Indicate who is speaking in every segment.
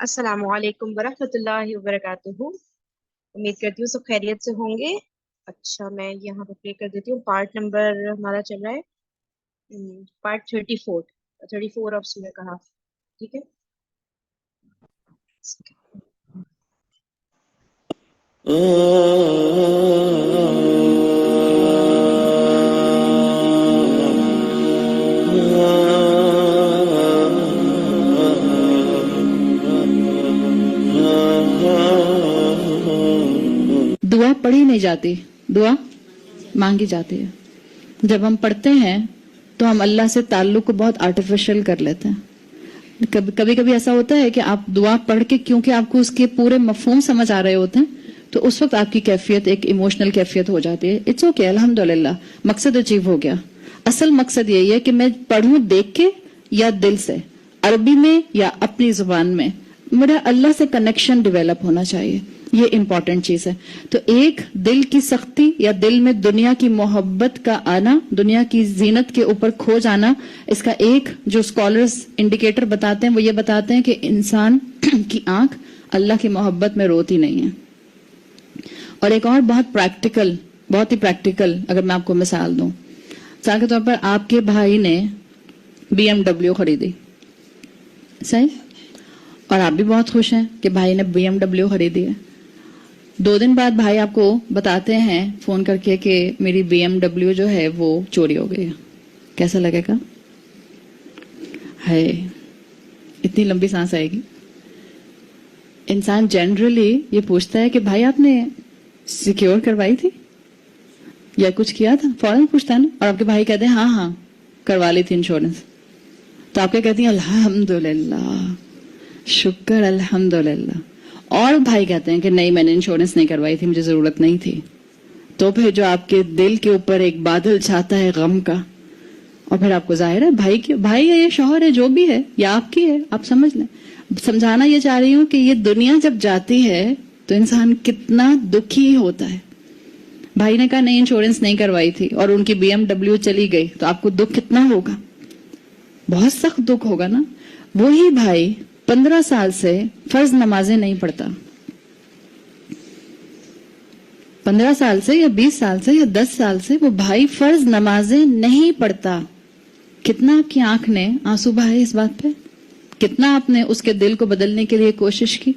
Speaker 1: السلام علیکم ورحمۃ اللہ وبرکاتہ. امید کرتی ہوں سب خیریت سے ہوں گے. اچھا میں یہاں پہ پلے کر دیتی ہوں. پارٹ نمبر ہمارا چل رہا ہے پارٹ 34 آف سورہ کہف. ٹھیک ہے.
Speaker 2: دعا پڑھی نہیں جاتی، دعا مانگی جاتی ہے. جب ہم پڑھتے ہیں تو ہم اللہ سے تعلق کو بہت آرٹیفیشل کر لیتے ہیں. کبھی کبھی ایسا ہوتا ہے کہ آپ دعا پڑھ کے کیونکہ آپ کو اس کے پورے مفہوم سمجھ آ رہے ہوتے ہیں تو اس وقت آپ کی کیفیت ایک ایموشنل کیفیت ہو جاتی ہے. اٹس اوکے، الحمدللہ مقصد اچیو ہو گیا. اصل مقصد یہی ہے کہ میں پڑھوں دیکھ کے یا دل سے، عربی میں یا اپنی زبان میں. میرا اللہ سے کنیکشن ڈیولپ ہونا چاہیے، یہ امپورٹنٹ چیز ہے. تو ایک دل کی سختی یا دل میں دنیا کی محبت کا آنا، دنیا کی زینت کے اوپر کھو جانا، اس کا ایک جو اسکالرز انڈیکیٹر بتاتے ہیں وہ یہ بتاتے ہیں کہ انسان کی آنکھ اللہ کی محبت میں روتی نہیں ہے. اور ایک اور بہت ہی پریکٹیکل اگر میں آپ کو مثال دوں، مثال کے طور پر آپ کے بھائی نے BMW خریدی، صحیح، اور آپ بھی بہت خوش ہیں کہ بھائی نے BMW خریدی ہے. 2 دن بعد بھائی آپ کو بتاتے ہیں فون کر کے کہ میری BMW جو ہے وہ چوری ہو گئی ہے. کیسا لگے گا؟ ہے اتنی لمبی سانس آئے گی. انسان جنرلی یہ پوچھتا ہے کہ بھائی آپ نے سیکیور کروائی تھی یا کچھ کیا تھا، فوراً پوچھتا ہے نا. اور آپ کے بھائی کہتے ہیں ہاں کروا لی تھی انشورنس. تو آپ کیا کہتی ہیں؟ الحمدللہ، شکر الحمدللہ. اور بھائی کہتے ہیں کہ نہیں میں نے انشورنس نہیں کروائی تھی، مجھے ضرورت نہیں تھی. تو پھر جو آپ کے دل کے اوپر ایک بادل چھاتا ہے غم کا، اور پھر آپ کو ظاہر ہے بھائی ہے، یہ شوہر ہے، جو بھی ہے یا آپ کی ہے، آپ سمجھ لیں. سمجھانا یہ چاہ رہی ہوں کہ یہ دنیا جب جاتی ہے تو انسان کتنا دکھی ہوتا ہے. بھائی نے کہا نہیں انشورنس نہیں کروائی تھی اور ان کی BMW چلی گئی تو آپ کو دکھ کتنا ہوگا؟ بہت سخت دکھ ہوگا نا. وہی بھائی 15 سال سے فرض نمازیں نہیں پڑھتا، 15 سال سے یا 20 سال سے یا 10 سال سے وہ بھائی فرض نمازیں نہیں پڑھتا. کتنا آپ کی آنکھ نے آنسو بہائے اس بات پہ؟ کتنا آپ نے اس کے دل کو بدلنے کے لیے کوشش کی؟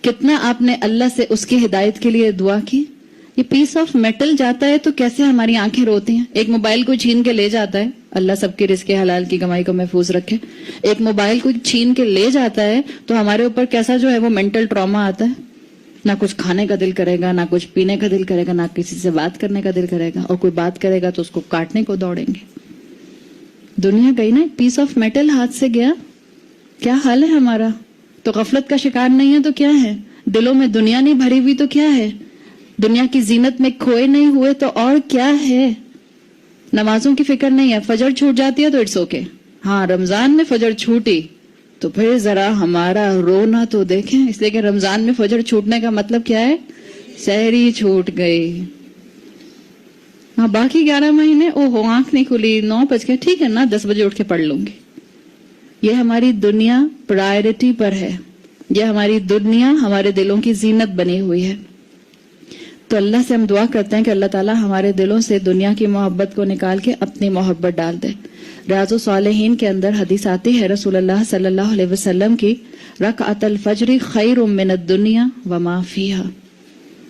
Speaker 2: کتنا آپ نے اللہ سے اس کی ہدایت کے لیے دعا کی؟ یہ پیس آف میٹل جاتا ہے تو کیسے ہماری آنکھیں روتی ہیں. ایک موبائل کو چھین کے لے جاتا ہے، اللہ سب کے رزق حلال کی کمائی کو محفوظ رکھے. ایک موبائل کو چھین کے لے جاتا ہے تو ہمارے اوپر کیسا جو ہے وہ مینٹل ٹراما آتا ہے. نہ کچھ کھانے کا دل کرے گا، نہ کچھ پینے کا دل کرے گا، نہ کسی سے بات کرنے کا دل کرے گا، اور کوئی بات کرے گا تو اس کو کاٹنے کو دوڑیں گے. دنیا گئی نا، ایک پیس آف میٹل ہاتھ سے گیا. کیا حال ہے ہمارا؟ تو غفلت کا شکار نہیں ہے تو کیا ہے؟ دلوں میں دنیا نہیں بھری ہوئی تو کیا ہے؟ دنیا کی زینت میں کھوئے نہیں ہوئے تو اور کیا ہے؟ نمازوں کی فکر نہیں ہے، فجر چھوٹ جاتی ہے تو اٹس اوکے. ہاں رمضان میں فجر چھوٹی تو پھر ذرا ہمارا رونا تو دیکھیں، اس لیے کہ رمضان میں فجر چھوٹنے کا مطلب کیا ہے؟ سحری چھوٹ گئی. ہاں باقی 11 مہینے اوہو آنکھ نہیں کھلی، 9 بج گئے، ٹھیک ہے نا 10 بجے اٹھ کے پڑھ لوں گی. یہ ہماری دنیا پرائرٹی پر ہے، یہ ہماری دنیا ہمارے دلوں کی زینت بنی ہوئی ہے. تو اللہ سے ہم دعا کرتے ہیں کہ اللہ تعالیٰ ہمارے دلوں سے دنیا کی محبت کو نکال کے اپنی محبت ڈال دے. ریاض الصالحین کے اندر حدیث آتی ہے رسول اللہ صلی اللہ علیہ وسلم کی، رکعت الفجر خیر من الدنیا وما فیہا.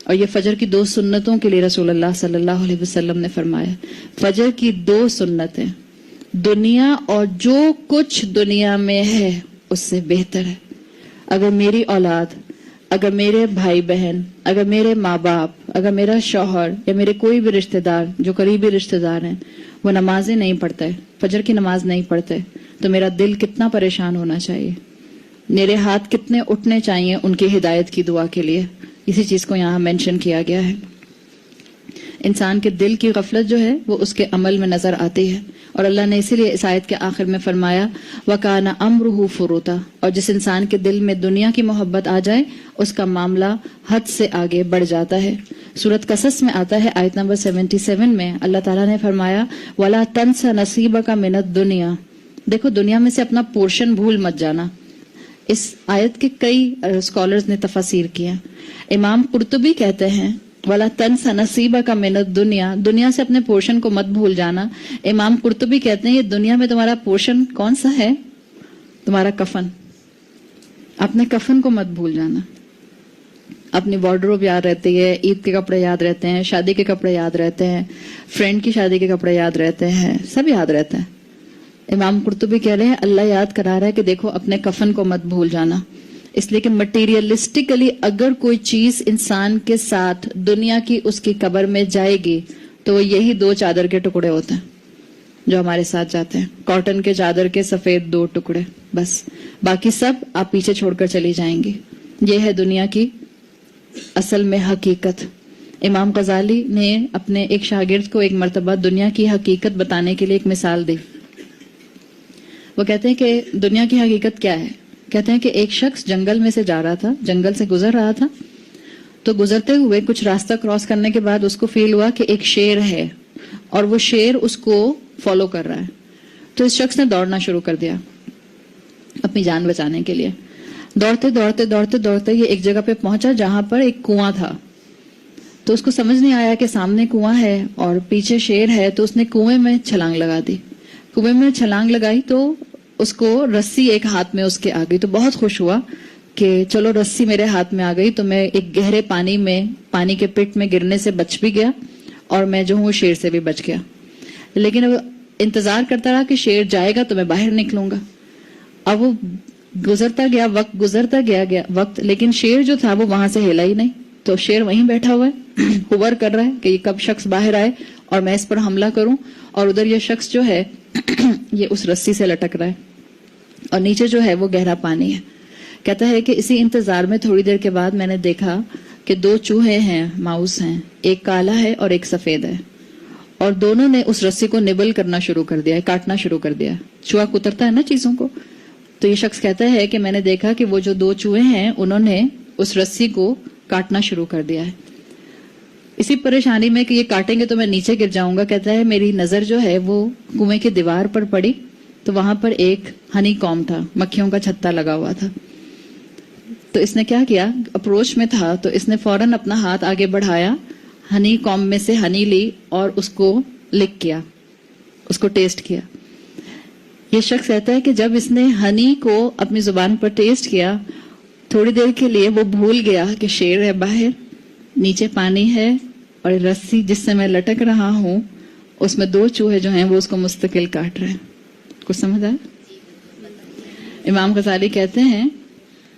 Speaker 2: اور یہ فجر کی 2 سنتوں کے لیے رسول اللہ صلی اللہ علیہ وسلم نے فرمایا، فجر کی 2 سنتیں دنیا اور جو کچھ دنیا میں ہے اس سے بہتر ہے. اگر میری اولاد، اگر میرے بھائی بہن، اگر میرے ماں باپ، اگر میرا شوہر یا میرے کوئی بھی رشتہ دار جو قریبی رشتہ دار ہیں وہ نمازیں نہیں پڑھتے، فجر کی نماز نہیں پڑھتے، تو میرا دل کتنا پریشان ہونا چاہیے، میرے ہاتھ کتنے اٹھنے چاہیے ان کی ہدایت کی دعا کے لیے. اسی چیز کو یہاں مینشن کیا گیا ہے. انسان کے دل کی غفلت جو ہے وہ اس کے عمل میں نظر آتی ہے، اور اللہ نے اسی لیے اس آیت کے آخر میں فرمایا وَكَانَ أَمْرُهُ فُرُوتًا. اور جس انسان کے دل میں دنیا کی محبت آ جائے اس کا معاملہ حد سے آگے بڑھ جاتا ہے. سورۃ قصص میں آتا ہے آیت نمبر 77 میں اللہ تعالیٰ نے فرمایا وَلَا تَنْسَ نَصِيبَكَ مِنَ الدُّنْيَا. دیکھو دنیا میں سے اپنا پورشن بھول مت جانا. اس آیت کے کئی اسکالرز نے تفاسیر کیا. امام قرطبی کہتے ہیں وَلَا تَنْسَ نَصِيبَكَ مِنَ الدُّنْيَا, دنیا سے اپنے پورشن کو مت بھول جانا. امام قرطبی کہتے ہیں یہ دنیا میں تمہارا پورشن کون سا ہے؟ تمہارا کفن. اپنے کفن کو مت بھول جانا. اپنی وارڈروب یاد رہتی ہے, عید کے کپڑے یاد رہتے ہیں, شادی کے کپڑے یاد رہتے ہیں, فرینڈ کی شادی کے کپڑے یاد رہتے ہیں, سب یاد رہتے ہیں. امام قرطبی کہہ رہے ہیں اللہ یاد کرا رہا ہے کہ دیکھو اپنے کفن کو مت بھول جانا. اس لیے کہ مٹیریلسٹکلی اگر کوئی چیز انسان کے ساتھ دنیا کی اس کی قبر میں جائے گی تو وہ یہی 2 چادر کے ٹکڑے ہوتے ہیں جو ہمارے ساتھ جاتے ہیں. کاٹن کے چادر کے سفید 2 ٹکڑے, بس باقی سب آپ پیچھے چھوڑ کر چلی جائیں گی. یہ ہے دنیا کی اصل میں حقیقت. امام غزالی نے اپنے ایک شاگرد کو ایک مرتبہ دنیا کی حقیقت بتانے کے لیے ایک مثال دی. وہ کہتے ہیں کہ دنیا کی حقیقت کیا ہے؟ کہتے ہیں کہ ایک شخص جنگل میں سے جا رہا تھا, جنگل سے گزر رہا تھا, تو گزرتے ہوئے کچھ راستہ کراس کرنے کے بعد اس کو فیل ہوا کہ ایک شیر ہے اور وہ شیر اس کو فالو کر رہا ہے. تو اس شخص نے دوڑنا شروع کر دیا اپنی جان بچانے کے لیے. دوڑتے دوڑتے دوڑتے دوڑتے یہ ایک جگہ پہ پہنچا جہاں پر ایک کنواں تھا. تو اس کو سمجھ نہیں آیا کہ سامنے کنواں ہے اور پیچھے شیر ہے, تو اس نے کنویں میں چھلانگ لگا دی. کنویں میں چھلانگ لگائی تو اس کو رسی ایک ہاتھ میں اس کے آ گئی. تو بہت خوش ہوا کہ چلو رسی میرے ہاتھ میں آ گئی تو میں ایک گہرے پانی کے پٹ میں گرنے سے بچ بھی گیا اور میں جو ہوں شیر سے بھی بچ گیا. لیکن اب انتظار کرتا رہا کہ شیر جائے گا تو میں باہر نکلوں گا. اب وہ گزرتا گیا وقت, گزرتا گیا وقت, لیکن شیر جو تھا وہ وہاں سے ہلا ہی نہیں. تو شیر وہیں بیٹھا ہوا ہے, ہوور کر رہا ہے کہ یہ کب شخص باہر آئے اور میں اس پر حملہ کروں. اور ادھر یہ شخص جو ہے یہ اس رسی سے لٹک رہا ہے اور نیچے جو ہے وہ گہرا پانی ہے. کہتا ہے کہ اسی انتظار میں تھوڑی دیر کے بعد میں نے دیکھا کہ 2 چوہے ہیں, ماؤس ہیں, ایک کالا ہے اور ایک سفید ہے, اور دونوں نے اس رسی کو نبل کرنا شروع کر دیا, کاٹنا شروع کر دیا. چوہا کترتا ہے نا چیزوں کو. تو یہ شخص کہتا ہے کہ میں نے دیکھا کہ وہ جو 2 چوہے ہیں انہوں نے اس رسی کو کاٹنا شروع کر دیا ہے. اسی پریشانی میں کہ یہ کاٹیں گے تو میں نیچے گر جاؤں گا, کہتا ہے میری نظر جو ہے وہ کنویں کی دیوار پر پڑی تو وہاں پر ایک ہنی کام تھا, مکھیوں کا چھتا لگا ہوا تھا. تو اس نے کیا کیا, اپروچ میں تھا تو اس نے فوراً اپنا ہاتھ آگے بڑھایا, ہنی کام میں سے ہنی لی اور اس کو لک کیا, اس کو ٹیسٹ کیا. یہ شخص کہتا ہے کہ جب اس نے ہنی کو اپنی زبان پر ٹیسٹ کیا تھوڑی دیر کے لیے وہ بھول گیا کہ شیر ہے باہر, نیچے پانی ہے اور رسی جس سے میں لٹک رہا ہوں اس میں 2 چوہے جو ہیں وہ اس کو مستقل کاٹ رہے ہیں. کچھ سمجھ آیا؟ امام غزالی کہتے ہیں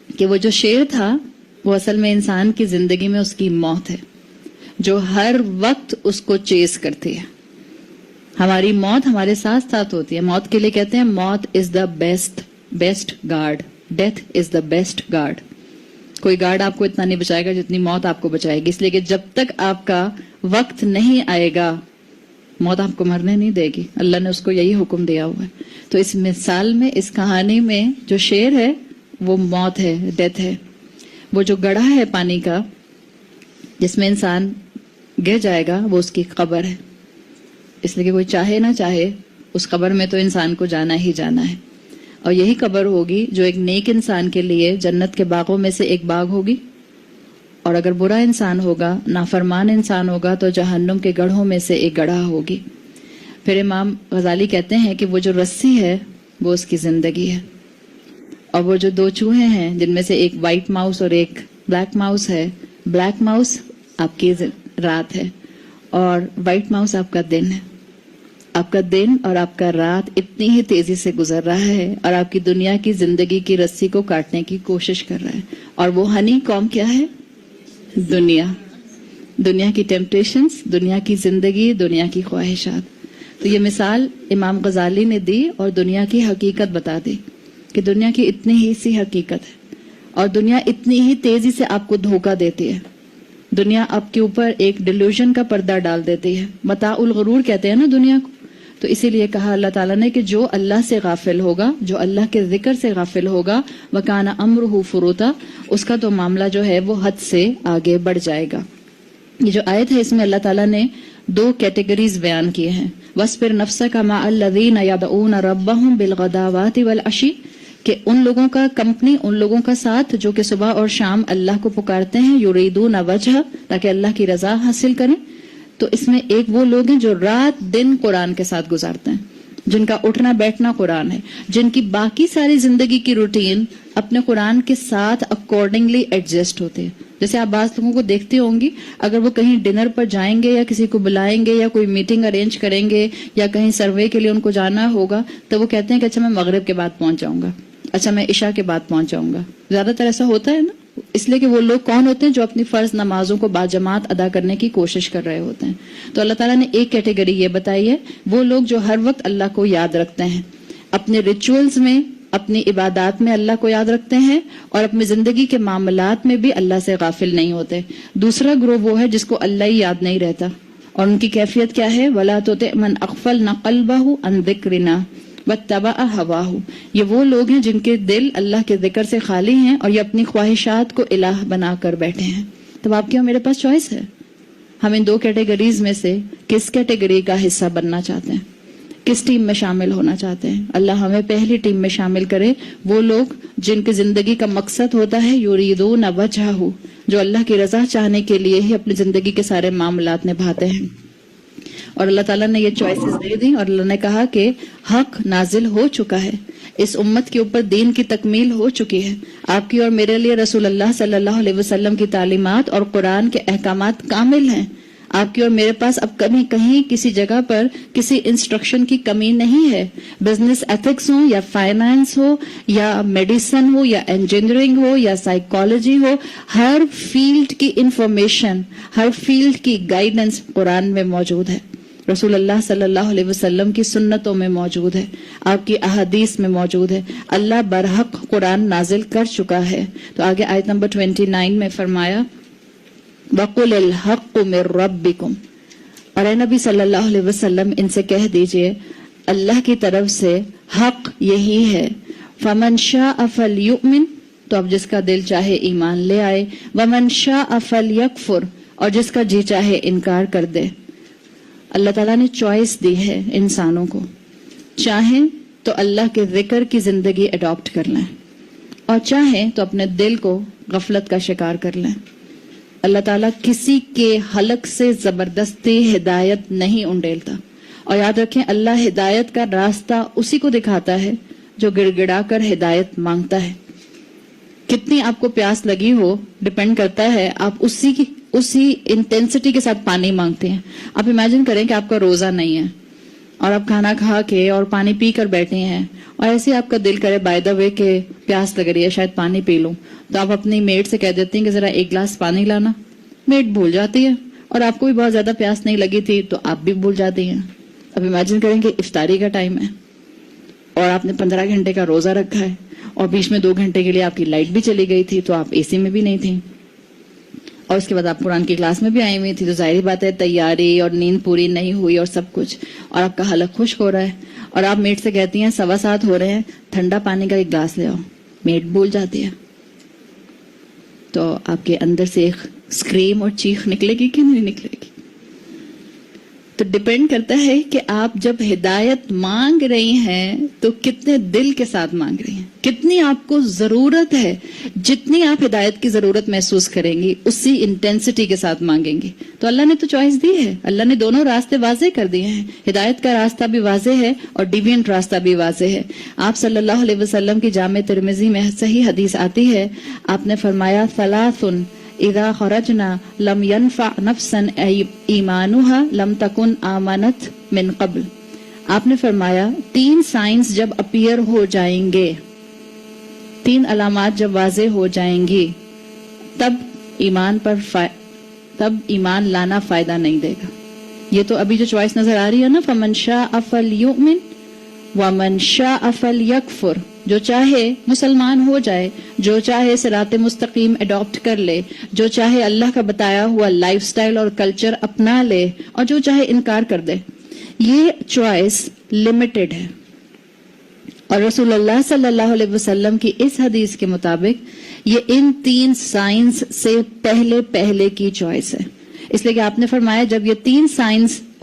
Speaker 2: کہ وہ جو شیر تھا وہ اصل میں انسان کی زندگی میں اس کی موت ہے جو ہر وقت اس کو چیز کرتی ہے. ہماری موت ہمارے ساتھ ساتھ ہوتی ہے. موت کے لیے کہتے ہیں موت is the best guard, death is the best guard. کوئی گارڈ آپ کو اتنا نہیں بچائے گا جتنی موت آپ کو بچائے گی, اس لیے کہ جب تک آپ کا وقت نہیں آئے گا موت آپ کو مرنے نہیں دے گی. اللہ نے اس کو یہی حکم دیا ہوا ہے. تو اس مثال میں, اس کہانی میں جو شیر ہے وہ موت ہے, ڈیتھ ہے. وہ جو گڑھا ہے پانی کا جس میں انسان گر جائے گا وہ اس کی قبر ہے. اس لیے کہ کوئی چاہے نہ چاہے اس قبر میں تو انسان کو جانا ہی جانا ہے. اور یہی قبر ہوگی جو ایک نیک انسان کے لیے جنت کے باغوں میں سے ایک باغ ہوگی, اور اگر برا انسان ہوگا, نافرمان انسان ہوگا تو جہنم کے گڑھوں میں سے ایک گڑھا ہوگی. پھر امام غزالی کہتے ہیں کہ وہ جو رسی ہے وہ اس کی زندگی ہے, اور وہ جو 2 چوہے ہیں جن میں سے ایک وائٹ ماؤس اور ایک بلیک ماؤس ہے, بلیک ماؤس آپ کی رات ہے اور وائٹ ماؤس آپ کا دن ہے. آپ کا دن اور آپ کا رات اتنی ہی تیزی سے گزر رہا ہے اور آپ کی دنیا کی زندگی کی رسی کو کاٹنے کی کوشش کر رہا ہے. اور وہ ہنی کام کیا ہے؟ دنیا کی ٹیمپٹیشنز, دنیا کی زندگی, دنیا کی خواہشات. تو یہ مثال امام غزالی نے دی اور دنیا کی حقیقت بتا دی کہ دنیا کی اتنی ہی سی حقیقت ہے اور دنیا اتنی ہی تیزی سے آپ کو دھوکہ دیتی ہے. دنیا آپ کے اوپر ایک ڈیلیوژن کا پردہ ڈال دیتی ہے. متاع الغرور کہتے ہیں نا دنیا کو. تو اسی لیے کہا اللہ تعالیٰ نے کہ جو اللہ سے غافل ہوگا, جو اللہ کے ذکر سے غافل ہوگا, وَكَانَ أَمْرُهُ فُرُوطًا, اس کا تو معاملہ جو ہے وہ حد سے آگے بڑھ جائے گا. یہ جو آیت ہے اس میں اللہ تعالیٰ نے 2 کیٹیگریز بیان کیے ہیں. وَاصْبِرْ نَفْسَكَ مَعَ الَّذِينَ يَدْعُونَ رَبَّهُمْ بِالْغَدَاوَاتِ وَالْعَشِيِّ, کہ ان لوگوں کا کمپنی، ان لوگوں کا ساتھ جو کہ صبح اور شام اللہ کو پکارتے ہیں، یریدون وجہ، تاکہ اللہ کی رضا حاصل کریں. تو اس میں ایک وہ لوگ ہیں جو رات دن قرآن کے ساتھ گزارتے ہیں، جن کا اٹھنا بیٹھنا قرآن ہے، جن کی باقی ساری زندگی کی روٹین اپنے قرآن کے ساتھ اکارڈنگلی ایڈجسٹ ہوتے ہیں. جیسے آپ بعض لوگوں کو دیکھتے ہوں گی، اگر وہ کہیں ڈنر پر جائیں گے یا کسی کو بلائیں گے یا کوئی میٹنگ ارینج کریں گے یا کہیں سروے کے لیے ان کو جانا ہوگا، تو وہ کہتے ہیں کہ اچھا میں مغرب کے بعد پہنچ جاؤں گا، اچھا میں عشاء کے بعد پہنچ جاؤں گا. زیادہ تر ایسا ہوتا ہے نا، اس لیے کہ وہ لوگ کون ہوتے ہیں جو اپنی فرض نمازوں کو باجماعت ادا کرنے کی کوشش کر رہے ہوتے ہیں. تو اللہ تعالیٰ نے ایک کیٹیگری یہ بتائی ہے، وہ لوگ جو ہر وقت اللہ کو یاد رکھتے ہیں، اپنے ریچولز میں، اپنی عبادات میں اللہ کو یاد رکھتے ہیں، اور اپنی زندگی کے معاملات میں بھی اللہ سے غافل نہیں ہوتے. دوسرا گروہ وہ ہے جس کو اللہ ہی یاد نہیں رہتا، اور ان کی کیفیت کیا ہے؟ وَلَا تُطِعْ مَنْ أَغْفَلْنَا قَلْبَهُ عَنْ ذِكْرِنَا وَاتَّبَعَ هَوَاهُ. یہ وہ لوگ ہیں جن کے دل اللہ کے ذکر سے خالی ہیں اور یہ اپنی خواہشات کو الہ بنا کر بیٹھے ہیں. تب آپ کیا میرے پاس چوائس ہے؟ ہم ان دو کیٹیگریز میں سے کس کیٹیگری کا حصہ بننا چاہتے ہیں، کس ٹیم میں شامل ہونا چاہتے ہیں؟ اللہ ہمیں پہلی ٹیم میں شامل کرے، وہ لوگ جن کی زندگی کا مقصد ہوتا ہے یریدون وجہہ، جو اللہ کی رضا چاہنے کے لیے ہی اپنی زندگی کے سارے معاملات نبھاتے ہیں. اور اللہ تعالیٰ نے یہ چوائسز دے دی، اور اللہ نے کہا کہ حق نازل ہو چکا ہے، اس امت کے اوپر دین کی تکمیل ہو چکی ہے. آپ کی اور میرے لیے رسول اللہ صلی اللہ علیہ وسلم کی تعلیمات اور قرآن کے احکامات کامل ہیں. آپ کی اور میرے پاس اب کہیں کسی جگہ پر کسی انسٹرکشن کی کمی نہیں ہے. بزنس ایتھکس ہو یا فائنانس ہو یا میڈیسن ہو یا انجینئرنگ ہو یا سائیکالوجی ہو، ہر فیلڈ کی انفارمیشن، ہر فیلڈ کی گائیڈنس قرآن میں موجود ہے، رسول اللہ صلی اللہ علیہ وسلم کی سنتوں میں موجود ہے، آپ کی احادیث میں موجود ہے. اللہ برحق قرآن نازل کر چکا ہے. تو آگے آیت نمبر 29 میں فرمایا وَقُلِ الْحَقُّ مِن رَبِّكُمْ، اور اے نبی صلی اللہ علیہ وسلم ان سے کہہ دیجئے اللہ کی طرف سے حق یہی ہے. فَمَنْ شَاءَ فَلْيُؤْمِنْ، تو اب جس کا دل چاہے ایمان لے آئے، وَمَنْ شَاءَ فَلْيَكْفُرْ، اور جس کا جی چاہے انکار کر دے. اللہ تعالیٰ نے چوائس دی ہے انسانوں کو، چاہیں تو اللہ کے ذکر کی زندگی اڈاپٹ کر لیں اور چاہیں تو اپنے دل کو غفلت کا شکار کر لیں. اللہ تعالیٰ کسی کے حلق سے زبردستی ہدایت نہیں انڈیلتا. اور یاد رکھیں اللہ ہدایت کا راستہ اسی کو دکھاتا ہے جو گڑ گڑا کر ہدایت مانگتا ہے. کتنی آپ کو پیاس لگی ہو ڈپینڈ کرتا ہے آپ اسی انٹینسٹی کے ساتھ پانی مانگتے ہیں. آپ امیجن کریں کہ آپ کا روزہ نہیں ہے اور آپ کھانا کھا کے اور پانی پی کر بیٹھے ہیں، اور ایسے آپ کا دل کرے بائی دا وے کہ پیاس لگ رہی ہے شاید پانی پی لوں، تو آپ اپنی میڈ سے کہہ دیتے ہیں کہ ذرا ایک گلاس پانی لانا. میڈ بھول جاتی ہے، اور آپ کو بھی بہت زیادہ پیاس نہیں لگی تھی تو آپ بھی بھول جاتی ہیں. اب امیجن کریں کہ افطاری کا ٹائم ہے اور آپ نے 15 گھنٹے کا روزہ رکھا ہے اور بیچ میں 2 گھنٹے کے لیے آپ کی لائٹ بھی چلی گئی تھی تو آپ اے سی میں بھی نہیں تھیں، اور اس کے بعد آپ قرآن کی کلاس میں بھی آئی ہوئی تھی، تو ظاہری بات ہے تیاری اور نیند پوری نہیں ہوئی اور سب کچھ، اور آپ کا حلق خشک ہو رہا ہے، اور آپ میٹ سے کہتی ہیں 7:15 ہو رہے ہیں، ٹھنڈا پانی کا ایک گلاس لے آؤ. میٹ بھول جاتی ہے تو آپ کے اندر سے ایک اسکریم اور چیخ نکلے گی کہ نہیں نکلے گی؟ تو ڈپینڈ کرتا ہے کہ آپ جب ہدایت مانگ رہی ہیں تو کتنے دل کے ساتھ مانگ رہی ہیں، کتنی آپ کو ضرورت ہے. جتنی آپ ہدایت کی ضرورت محسوس کریں گی اسی انٹینسٹی کے ساتھ مانگیں گی. تو اللہ نے تو چوائس دی ہے، اللہ نے دونوں راستے واضح کر دیے ہیں. ہدایت کا راستہ بھی واضح ہے اور ڈیوینٹ راستہ بھی واضح ہے. آپ صلی اللہ علیہ وسلم کی جامع ترمذی میں صحیح حدیث آتی ہے، آپ نے فرمایا ثلاث اذا خرجنا لم ينفع نفسا ایمانها لم تکن آمنت من قبل. آپ نے فرمایا 3 سائنس جب اپیئر ہو جائیں گے، 3 علامات جب واضح ہو جائیں گی، تب ایمان لانا فائدہ نہیں دے گا. یہ تو ابھی جو چوائس نظر آ رہی ہے نا، فمن شاء فلیؤمن ومن شاء فلیکفر، جو چاہے مسلمان ہو جائے، جو چاہے صراط مستقیم اڈاپٹ کر لے، جو چاہے اللہ کا بتایا ہوا لائف سٹائل اور کلچر اپنا لے، اور جو چاہے انکار کر دے. یہ چوائس لمیٹڈ ہے، اور رسول اللہ صلی اللہ علیہ وسلم کی اس حدیث کے مطابق یہ ان 3 سائنس سے پہلے کی چوائس ہے. اس لیے کہ آپ نے فرمایا جب یہ 3 سائنس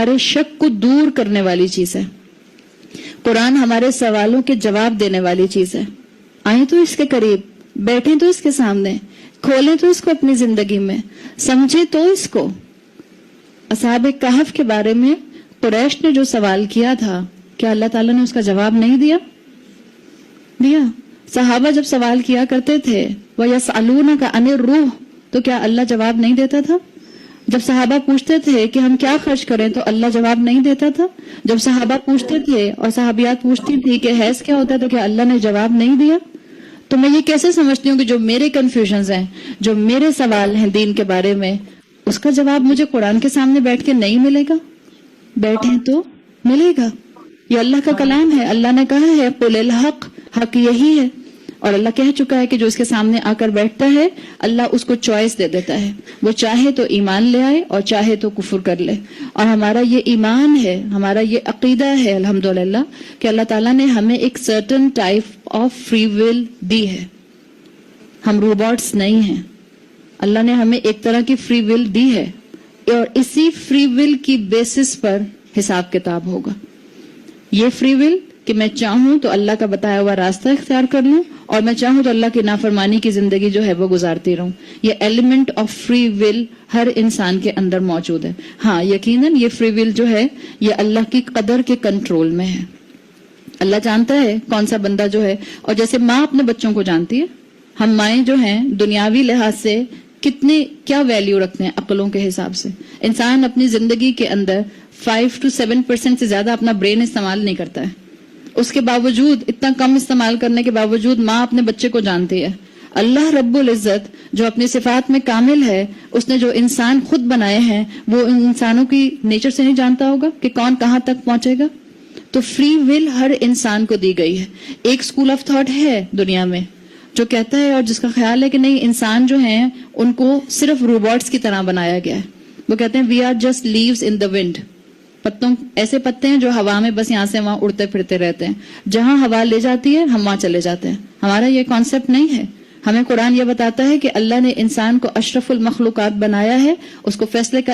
Speaker 2: ہمارے شک کو دور کرنے والی چیز ہے. قرآن ہمارے سوالوں کے جواب دینے والی چیز ہے. آئیں تو اس کے قریب، بیٹھیں تو اس کے سامنے، کھولیں تو اس کو اپنی زندگی میں، سمجھیں تو اس کو. اصحاب کہف کے بارے میں قریش نے جو سوال کیا تھا، کیا اللہ تعالیٰ نے اس کا جواب نہیں دیا؟ صحابہ جب سوال کیا کرتے تھے وَيَسْأَلُونَكَ عَنِ الرُّوحِ، تو کیا اللہ جواب نہیں دیتا تھا؟ جب صحابہ پوچھتے تھے کہ ہم کیا خرچ کریں تو اللہ جواب نہیں دیتا تھا؟ جب صحابہ پوچھتے تھے اور صحابیات پوچھتی تھی کہ حیض کیا ہوتا ہے تو کیا اللہ نے جواب نہیں دیا؟ تو میں یہ کیسے سمجھتی ہوں کہ جو میرے کنفیوژنز ہیں، جو میرے سوال ہیں دین کے بارے میں، اس کا جواب مجھے قرآن کے سامنے بیٹھ کے نہیں ملے گا؟ بیٹھیں تو ملے گا. یہ اللہ کا کلام ہے. اللہ نے کہا ہے قُلِ الْحَقِّ، حق یہی ہے. اور اللہ کہہ چکا ہے کہ جو اس کے سامنے آ کر بیٹھتا ہے اللہ اس کو چوائس دے دیتا ہے، وہ چاہے تو ایمان لے آئے اور چاہے تو کفر کر لے. اور ہمارا یہ ایمان ہے، ہمارا یہ عقیدہ ہے الحمدللہ کہ اللہ تعالیٰ نے ہمیں ایک certain type of free will دی ہے. ہم روبوٹس نہیں ہیں. اللہ نے ہمیں ایک طرح کی فری ول دی ہے اور اسی فری ول کی بیسس پر حساب کتاب ہوگا. یہ فری ول کہ میں چاہوں تو اللہ کا بتایا ہوا راستہ اختیار کر لوں اور میں چاہوں تو اللہ کی نافرمانی کی زندگی جو ہے وہ گزارتی رہوں. یہ ایلیمنٹ آف فری ول ہر انسان کے اندر موجود ہے. ہاں یقیناً یہ فری ول جو ہے یہ اللہ کی قدر کے کنٹرول میں ہے. اللہ جانتا ہے کون سا بندہ جو ہے، اور جیسے ماں اپنے بچوں کو جانتی ہے، ہم مائیں جو ہیں دنیاوی لحاظ سے کتنے کیا ویلیو رکھتے ہیں عقلوں کے حساب سے. انسان اپنی زندگی کے اندر 5 to 7% سے زیادہ اپنا برین استعمال نہیں کرتا ہے. اس کے باوجود، اتنا کم استعمال کرنے کے باوجود ماں اپنے بچے کو جانتی ہے. اللہ رب العزت جو اپنی صفات میں کامل ہے، اس نے جو انسان خود بنائے ہیں وہ ان انسانوں کی نیچر سے نہیں جانتا ہوگا کہ کون کہاں تک پہنچے گا. تو فری ول ہر انسان کو دی گئی ہے. ایک اسکول آف تھاٹ ہے دنیا میں جو کہتا ہے اور جس کا خیال ہے کہ نہیں، انسان جو ہیں ان کو صرف روبوٹس کی طرح بنایا گیا ہے. وہ کہتے ہیں we are just leaves in the wind. پتوں، ایسے پتے ہیں جو ہوا میں بس یہاں سے وہاں اڑتے پھرتے رہتے ہیں. جہاں ہوا لے جاتی ہے ہم وہاں چلے جاتے ہیں. ہمارا یہ کانسیپٹ نہیں ہے. ہمیں قرآن یہ بتاتا ہے کہ اللہ نے انسان کو اشرف المخلوقات بنایا ہے، اس کو فیصلے کا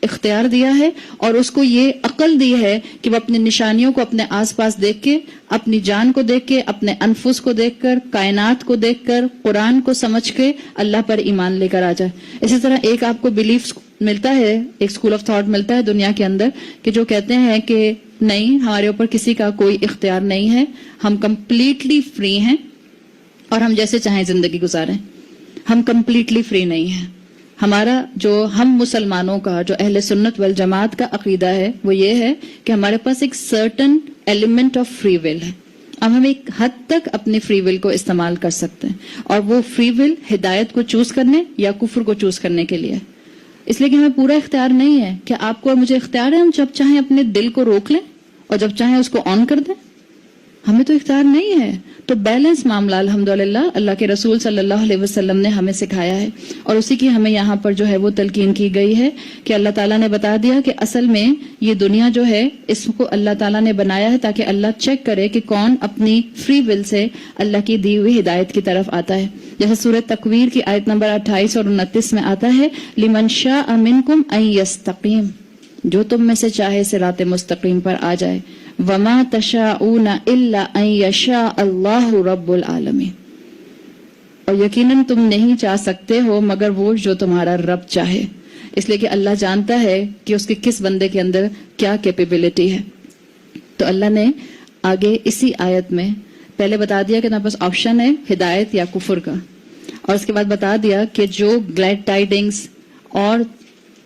Speaker 2: اختیار دیا ہے اور اس کو یہ عقل دی ہے کہ وہ اپنی نشانیوں کو اپنے آس پاس دیکھ کے، اپنی جان کو دیکھ کے، اپنے انفس کو دیکھ کر، کائنات کو دیکھ کر، قرآن کو سمجھ کے اللہ پر ایمان لے کر آ جائے. اسی طرح ایک آپ کو بلیف ملتا ہے، ایک اسکول آف تھاٹ ملتا ہے دنیا کے اندر کہ جو کہتے ہیں کہ نہیں، ہمارے اوپر کسی کا کوئی اختیار نہیں ہے، ہم کمپلیٹلی فری ہیں اور ہم جیسے چاہیں زندگی گزاریں. ہم کمپلیٹلی فری نہیں ہیں. ہمارا جو ہم مسلمانوں کا، جو اہل سنت والجماعت کا عقیدہ ہے وہ یہ ہے کہ ہمارے پاس ایک سرٹن ایلیمنٹ آف فری ول ہے. اب ہم ایک حد تک اپنے فری ول کو استعمال کر سکتے ہیں اور وہ فری ول ہدایت کو چوز کرنے یا کفر کو چوز کرنے کے لیے. اس لیے کہ ہمیں پورا اختیار نہیں ہے. کہ آپ کو اور مجھے اختیار ہے ہم جب چاہیں اپنے دل کو روک لیں اور جب چاہیں اس کو آن کر دیں؟ ہمیں تو اختیار نہیں ہے. تو بیلنس معاملہ الحمدللہ اللہ کے رسول صلی اللہ علیہ وسلم نے ہمیں سکھایا ہے اور اسی کی ہمیں یہاں پر جو ہے وہ تلقین کی گئی ہے کہ اللہ تعالیٰ نے بتا دیا کہ اصل میں یہ دنیا جو ہے اس کو اللہ تعالیٰ نے بنایا ہے تاکہ اللہ چیک کرے کہ کون اپنی فری ول سے اللہ کی دی ہوئی ہدایت کی طرف آتا ہے. جیسے سورۃ تکویر کی آیت نمبر 28 اور 29 میں آتا ہے لمن شاء منکم ان یستقیم، جو تم میں سے چاہے صراط مستقیم پر آ جائے. وما تشاءون الا ان یشاء اللہ رب العالمین، اور یقیناً تم نہیں چاہ سکتے ہو مگر وہ جو تمہارا رب چاہے. اس لیے کہ اللہ جانتا ہے کہ اس کے کس بندے کے اندر کیا کیپیبلٹی ہے. تو اللہ نے آگے اسی آیت میں پہلے بتا دیا کہ نا بس آپشن ہے ہدایت یا کفر کا، اور اس کے بعد بتا دیا کہ جو گلیڈ ٹائڈنگز اور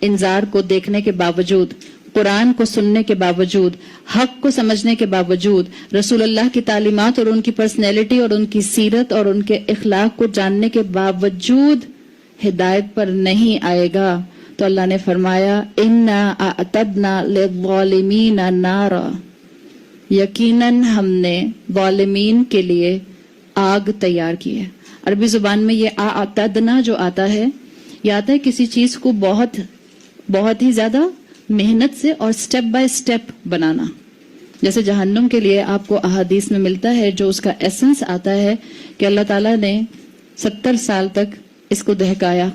Speaker 2: انذار کو دیکھنے کے باوجود، قرآن کو سننے کے باوجود، حق کو سمجھنے کے باوجود، رسول اللہ کی تعلیمات اور ان کی پرسنالٹی اور ان کی سیرت اور ان کے اخلاق کو جاننے کے باوجود ہدایت پر نہیں آئے گا تو اللہ نے فرمایا اِنَّا أَعْتَدْنَا لِلظَّالِمِينَ نَارًا، یقیناً ہم نے ظالمین کے لیے آگ تیار کی ہے. عربی زبان میں یہ اعتدنا جو آتا ہے یہ آتا ہے کسی چیز کو بہت ہی زیادہ محنت سے اور سٹیپ بائی سٹیپ بنانا. جیسے جہنم کے لیے آپ کو احادیث میں ملتا ہے جو اس کا ایسنس آتا ہے کہ اللہ تعالیٰ نے 70 سال تک اس کو دہکایا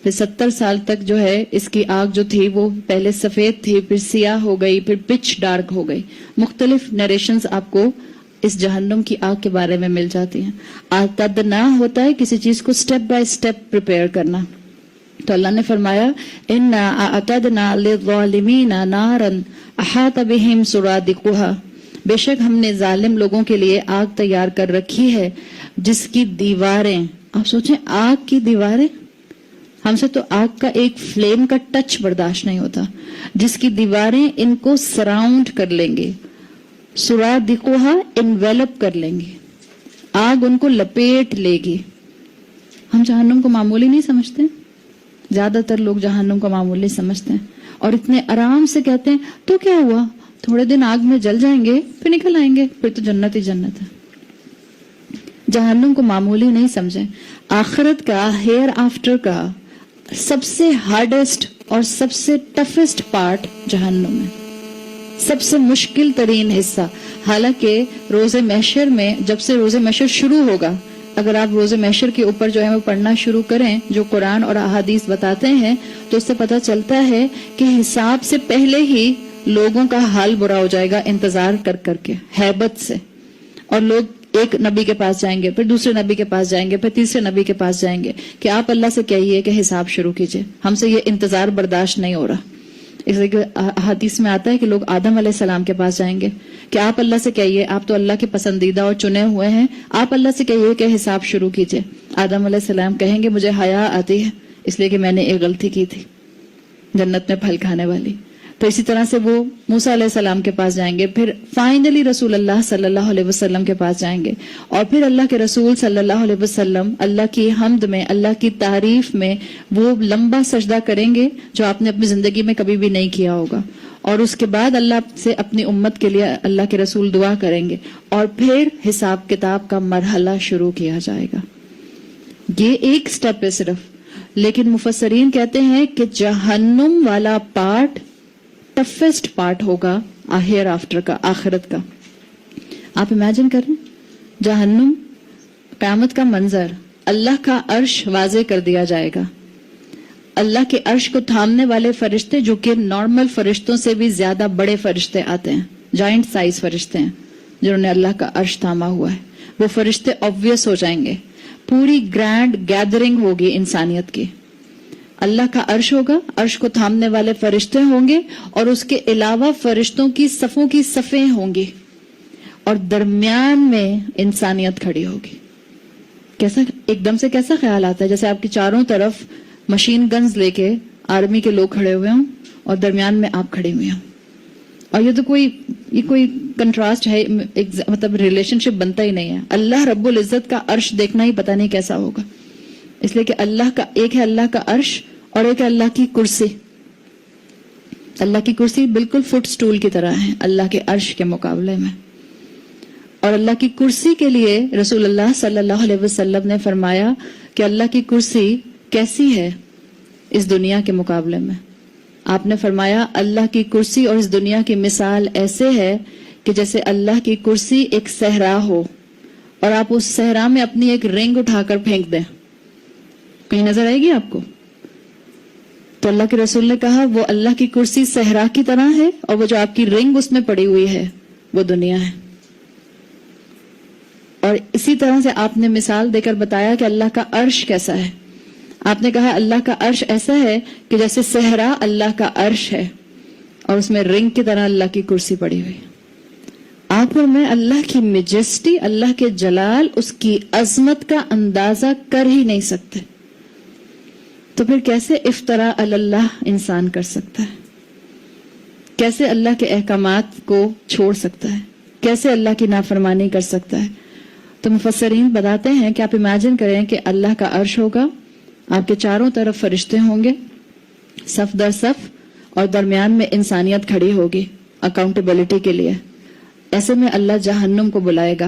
Speaker 2: پھر 70 سال تک جو ہے اس کی آگ جو تھی وہ پہلے سفید تھی، پھر سیاہ ہو گئی، پھر پچ ڈارک ہو گئی. مختلف نریشنز آپ کو اس جہنم کی آگ کے بارے میں مل جاتی ہیں. اعتدنا ہوتا ہے کسی چیز کو سٹیپ بائی سٹیپ پریپیئر کرنا. تو اللہ نے فرمایا انا اعتدنا للظالمین نارا احاط بهم سرادقها، بے شک ہم نے ظالم لوگوں کے لیے آگ تیار کر رکھی ہے جس کی دیواریں، آپ سوچیں آگ کی دیواریں، ہم سے تو آگ کا ایک فلیم کا ٹچ برداشت نہیں ہوتا، جس کی دیواریں ان کو سراؤنڈ کر لیں گے، سرادقها انویلپ کر لیں گے، آگ ان کو لپیٹ لے گی. ہم جہنم کو معمولی نہیں سمجھتے، زیادہ تر لوگ جہنم کو معمولی سمجھتے ہیں اور اتنے آرام سے کہتے ہیں تو کیا ہوا، تھوڑے دن آگ میں جل جائیں گے پھر نکل آئیں گے، پھر تو جنت ہی جنت ہے. جہنم کو معمولی نہیں سمجھیں. آخرت کا، ہیئر آفٹر کا سب سے ہارڈسٹ اور سب سے ٹفسٹ پارٹ جہنم ہے، سب سے مشکل ترین حصہ. حالانکہ روز محشر میں، جب سے روز محشر شروع ہوگا، اگر آپ روز محشر کے اوپر جو ہے وہ پڑھنا شروع کریں جو قرآن اور احادیث بتاتے ہیں، تو اس سے پتہ چلتا ہے کہ حساب سے پہلے ہی لوگوں کا حال برا ہو جائے گا انتظار کر کر کے، ہیبت سے. اور لوگ ایک نبی کے پاس جائیں گے، پھر دوسرے نبی کے پاس جائیں گے، پھر تیسرے نبی کے پاس جائیں گے کہ آپ اللہ سے کہیے کہ حساب شروع کیجئے، ہم سے یہ انتظار برداشت نہیں ہو رہا. اس لیے کہ حدیث میں آتا ہے کہ لوگ آدم علیہ السلام کے پاس جائیں گے کہ آپ اللہ سے کہیے، آپ تو اللہ کے پسندیدہ اور چنے ہوئے ہیں، آپ اللہ سے کہیے کہ حساب شروع کیجئے. آدم علیہ السلام کہیں گے مجھے حیا آتی ہے اس لیے کہ میں نے ایک غلطی کی تھی جنت میں پھل کھانے والی. تو اسی طرح سے وہ موسیٰ علیہ السلام کے پاس جائیں گے، پھر فائنلی رسول اللہ صلی اللہ علیہ وسلم کے پاس جائیں گے، اور پھر اللہ کے رسول صلی اللہ علیہ وسلم اللہ کی حمد میں، اللہ کی تعریف میں وہ لمبا سجدہ کریں گے جو آپ نے اپنی زندگی میں کبھی بھی نہیں کیا ہوگا. اور اس کے بعد اللہ سے اپنی امت کے لیے اللہ کے رسول دعا کریں گے، اور پھر حساب کتاب کا مرحلہ شروع کیا جائے گا. یہ ایک سٹیپ ہے صرف. لیکن مفسرین کہتے ہیں کہ جہنم والا پارٹ ٹفسٹ پارٹ ہوگا ہیئر آفٹر کا، آخرت کا. آپ امیجن کریں جہنم، قیامت کا منظر، اللہ کا عرش واضح کر دیا جائے گا، اللہ کے عرش کو تھامنے والے فرشتے جو کہ نارمل فرشتوں سے بھی زیادہ بڑے فرشتے آتے ہیں، جائنٹ سائز فرشتے ہیں جنہوں نے اللہ کا عرش تھاما ہوا ہے، وہ فرشتے obvious ہو جائیں گے. پوری گرینڈ گیدرنگ ہوگی انسانیت کی. اللہ کا عرش ہوگا، عرش کو تھامنے والے فرشتے ہوں گے، اور اس کے علاوہ فرشتوں کی صفوں کی صفیں ہوں گی، اور درمیان میں انسانیت کھڑی ہوگی. کیسا ایک دم سے کیسا خیال آتا ہے جیسے آپ کی چاروں طرف مشین گنز لے کے آرمی کے لوگ کھڑے ہوئے ہوں اور درمیان میں آپ کھڑے ہوئے ہوں. اور یہ تو کوئی کنٹراسٹ ہے، مطلب ریلیشن شپ بنتا ہی نہیں ہے. اللہ رب العزت کا عرش دیکھنا ہی پتہ نہیں کیسا ہوگا، اس لیے کہ اللہ کا ایک ہے اللہ کا عرش اور ایک ہے اللہ کی کرسی. اللہ کی کرسی بالکل فٹ سٹول کی طرح ہے اللہ کے عرش کے مقابلے میں. اور اللہ کی کرسی کے لیے رسول اللہ صلی اللہ علیہ وسلم نے فرمایا کہ اللہ کی کرسی کیسی ہے اس دنیا کے مقابلے میں. آپ نے فرمایا اللہ کی کرسی اور اس دنیا کی مثال ایسے ہے کہ جیسے اللہ کی کرسی ایک صحرا ہو اور آپ اس صحرا میں اپنی ایک رنگ اٹھا کر پھینک دیں. کہیں نظر آئے گی آپ کو؟ تو اللہ کے رسول نے کہا وہ اللہ کی کرسی صحرا کی طرح ہے، اور وہ جو آپ کی رنگ اس میں پڑی ہوئی ہے وہ دنیا ہے. اور اسی طرح سے آپ نے مثال دے کر بتایا کہ اللہ کا عرش کیسا ہے. آپ نے کہا اللہ کا عرش ایسا ہے کہ جیسے صحرا اللہ کا عرش ہے اور اس میں رنگ کی طرح اللہ کی کرسی پڑی ہوئی. آپ اور میں اللہ کی میجسٹی، اللہ کے جلال، اس کی عظمت کا اندازہ کر ہی نہیں سکتے. تو پھر کیسے افطرا علی اللہ انسان کر سکتا ہے؟ کیسے اللہ کے احکامات کو چھوڑ سکتا ہے؟ کیسے اللہ کی نافرمانی کر سکتا ہے؟ تو مفسرین بتاتے ہیں کہ آپ امیجن کریں کہ اللہ کا عرش ہوگا، آپ کے چاروں طرف فرشتے ہوں گے صف در صف، اور درمیان میں انسانیت کھڑی ہوگی اکاؤنٹیبلٹی کے لیے. ایسے میں اللہ جہنم کو بلائے گا،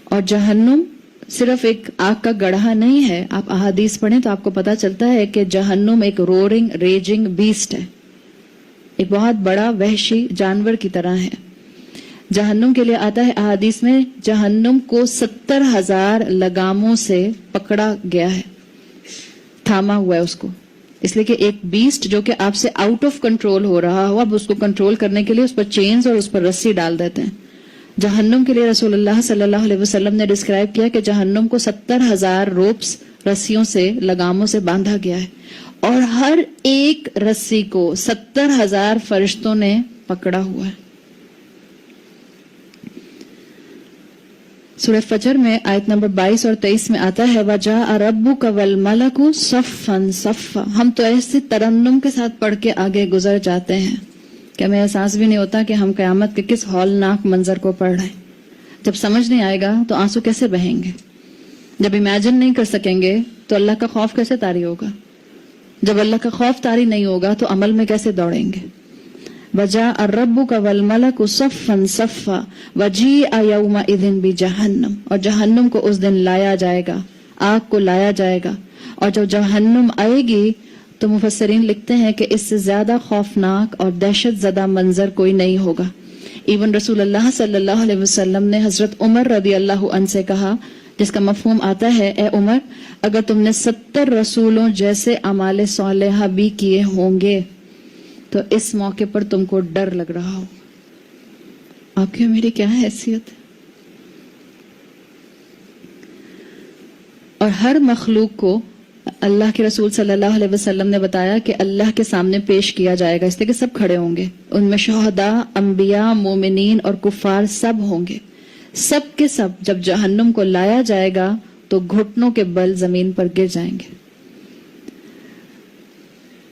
Speaker 2: اور جہنم صرف ایک آگ کا گڑھا نہیں ہے. آپ احادیث پڑھیں تو آپ کو پتا چلتا ہے کہ جہنم ایک رورنگ ریجنگ بیسٹ ہے، ایک بہت بڑا وحشی جانور کی طرح ہے. جہنم کے لیے آتا ہے احادیث میں جہنم کو 70,000 لگاموں سے پکڑا گیا ہے. تھاما ہوا ہے اس کو. اس لیے کہ ایک بیسٹ جو کہ آپ سے آؤٹ آف کنٹرول ہو رہا ہو, اب اس کو کنٹرول کرنے کے لیے اس پر چینز اور اس پر رسی ڈال دیتے ہیں. جہنم کے لیے رسول اللہ صلی اللہ علیہ وسلم نے ڈسکرائب کیا کہ جہنم کو 70,000 روپس رسیوں سے, لگاموں سے باندھا گیا ہے, اور ہر ایک رسی کو 70,000 فرشتوں نے پکڑا ہوا ہے. سورہ فجر میں آیت نمبر 22 اور 23 میں آتا ہے وَجَاءَ رَبُّكَ وَالْمَلَكُ صَفًّا صَفًّا. ہم تو ایسے ترنم کے ساتھ پڑھ کے آگے گزر جاتے ہیں کہ ہمیں احساس بھی نہیں ہوتا کہ ہم قیامت کے کس ہولناک منظر کو پڑھ رہے ہیں. جب سمجھ نہیں آئے گا تو آنسو کیسے بہیں گے؟ جب امیجن نہیں کر سکیں گے تو اللہ کا خوف کیسے طاری ہوگا؟ جب اللہ کا خوف طاری نہیں ہوگا تو عمل میں کیسے دوڑیں گے؟ وَجَاءَ رَبُّكَ وَالْمَلَكُ صَفًّا صَفًّا وَجِيءَ يَوْمَئِذٍ بِجَهَنَّمَ. اور جہنم کو اس دن لایا جائے گا, آگ کو لایا جائے گا. اور جب جہنم آئے گی تو مفسرین لکھتے ہیں کہ اس سے زیادہ خوفناک اور دہشت زدہ منظر کوئی نہیں ہوگا. ایون رسول اللہ صلی اللہ علیہ وسلم نے حضرت عمر رضی اللہ عنہ سے کہا, جس کا مفہوم آتا ہے اے عمر, اگر تم نے 70 رسولوں جیسے اعمال صالحہ بھی کیے ہوں گے تو اس موقع پر تم کو ڈر لگ رہا ہو. آپ کی میری کیا حیثیت ہے؟ اور ہر مخلوق کو اللہ کے رسول صلی اللہ علیہ وسلم نے بتایا کہ اللہ کے سامنے پیش کیا جائے گا, اس لیے کہ سب کھڑے ہوں گے. ان میں شہداء, انبیاء, مومنین اور کفار سب ہوں گے. سب کے سب جب جہنم کو لایا جائے گا تو گھٹنوں کے بل زمین پر گر جائیں گے.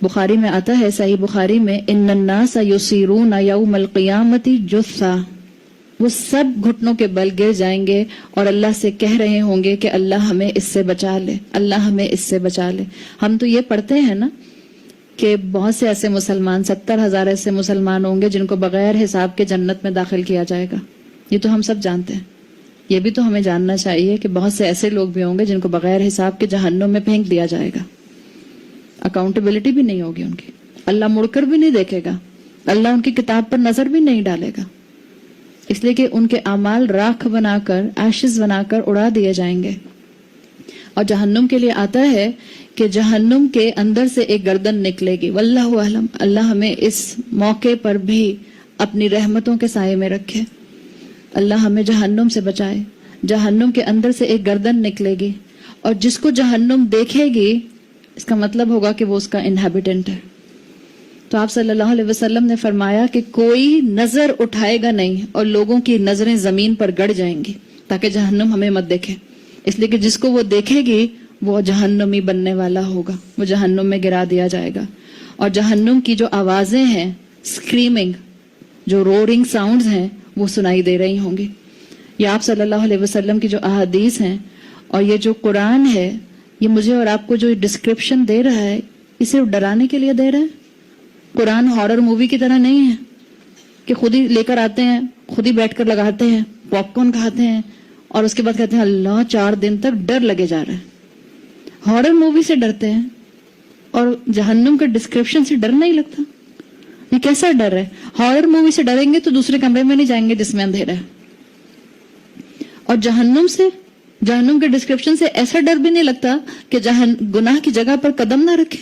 Speaker 2: بخاری میں آتا ہے, صحیح بخاری میں, ان الناس یصیرون یوم القیامت جثا. وہ سب گھٹنوں کے بل گر جائیں گے اور اللہ سے کہہ رہے ہوں گے کہ اللہ ہمیں اس سے بچا لے, اللہ ہمیں اس سے بچا لے. ہم تو یہ پڑھتے ہیں نا کہ بہت سے ایسے مسلمان, 70,000 ایسے مسلمان ہوں گے جن کو بغیر حساب کے جنت میں داخل کیا جائے گا. یہ تو ہم سب جانتے ہیں. یہ بھی تو ہمیں جاننا چاہیے کہ بہت سے ایسے لوگ بھی ہوں گے جن کو بغیر حساب کے جہنم میں پھینک دیا جائے گا. اکاؤنٹیبلٹی بھی نہیں ہوگی ان کی, اللہ مڑ کر بھی نہیں دیکھے گا, اللہ ان کی کتاب پر نظر بھی نہیں ڈالے گا, اس لیے کہ ان کے اعمال راکھ بنا کر, ایشز بنا کر اڑا دیے جائیں گے. اور جہنم کے لیے آتا ہے کہ جہنم کے اندر سے ایک گردن نکلے گی. واللہ اعلم, اللہ ہمیں اس موقع پر بھی اپنی رحمتوں کے سائے میں رکھے, اللہ ہمیں جہنم سے بچائے. جہنم کے اندر سے ایک گردن نکلے گی اور جس کو جہنم دیکھے گی اس کا مطلب ہوگا کہ وہ اس کا انہیبیٹنٹ ہے. تو آپ صلی اللہ علیہ وسلم نے فرمایا کہ کوئی نظر اٹھائے گا نہیں اور لوگوں کی نظریں زمین پر گڑ جائیں گی تاکہ جہنم ہمیں مت دیکھے. اس لیے کہ جس کو وہ دیکھے گی وہ جہنمی بننے والا ہوگا, وہ جہنم میں گرا دیا جائے گا. اور جہنم کی جو آوازیں ہیں, اسکریمنگ, جو رورنگ ساؤنڈز ہیں, وہ سنائی دے رہی ہوں گی. یہ آپ صلی اللہ علیہ وسلم کی جو احادیث ہیں اور یہ جو قرآن ہے, یہ مجھے اور آپ کو جو ڈسکرپشن دے رہا ہے یہ صرف ڈرانے کے لیے دے رہا ہے. قرآن ہارر مووی کی طرح نہیں ہے کہ خود ہی لے کر آتے ہیں, خود ہی بیٹھ کر لگاتے ہیں, پاپ کارن کھاتے ہیں اور اس کے بعد کہتے ہیں اللہ 4 دن تک ڈر لگے جا رہا ہے. ہارر مووی سے ڈرتے ہیں اور جہنم کا ڈسکرپشن سے ڈر نہیں لگتا. یہ کیسا ڈر ہے؟ ہارر مووی سے ڈریں گے تو دوسرے کمرے میں نہیں جائیں گے جس میں اندھیرا ہے. اور جہنم کے ڈسکرپشن سے ایسا ڈر بھی نہیں لگتا کہ گناہ کی جگہ پر قدم نہ رکھے.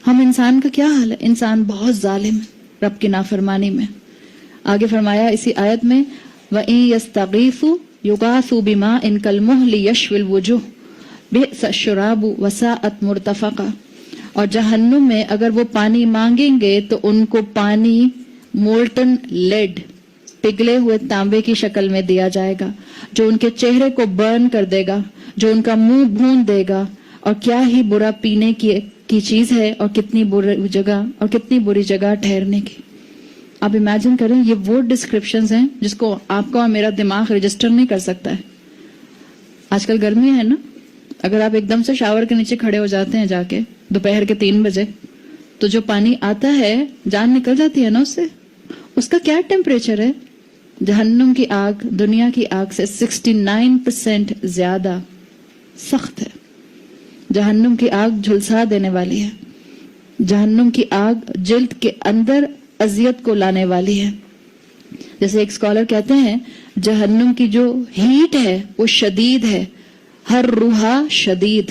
Speaker 2: ہم انسان کا کیا حال ہے؟ انسان بہت ظالم ہے رب کی نافرمانی میں. آگے فرمایا اسی آیت میں وَإِن يَسْتَغِيثُوا يُغَاثُوا بِمَاءٍ كَالْمُهْلِ يَشْوِي الْوُجُوهَ بِئْسَ الشَّرَابُ وَسَاءَتْ مُرْتَفَقًا. اور جہنم میں اگر وہ پانی مانگیں گے تو ان کو پانی مولٹن لیڈ, پگھلے ہوئے تانبے کی شکل میں دیا جائے گا جو ان کے چہرے کو برن کر دے گا, جو ان کا منہ بھون دے گا. اور کیا ہی برا پینے کی چیز ہے اور کتنی بری جگہ ٹھہرنے کی. آپ امیجن کریں, یہ وہ ڈسکرپشنز ہیں جس کو آپ کا اور میرا دماغ رجسٹر نہیں کر سکتا ہے. آج کل گرمی ہے نا, اگر آپ ایک دم سے شاور کے نیچے کھڑے ہو جاتے ہیں جا کے دوپہر کے 3 بجے تو جو پانی آتا ہے جان نکل جاتی ہے نا اس سے. اس کا کیا ٹیمپریچر ہے؟ جہنم کی آگ دنیا کی آگ سے 69% زیادہ سخت ہے. جہنم کی آگ جھلسا دینے والی ہے. جہنم کی آگ جلد کے اندر اذیت کو لانے والی ہے. جیسے ایک اسکالر کہتے ہیں جہنم کی جو ہیٹ ہے وہ شدید ہے, ہر روحا شدید.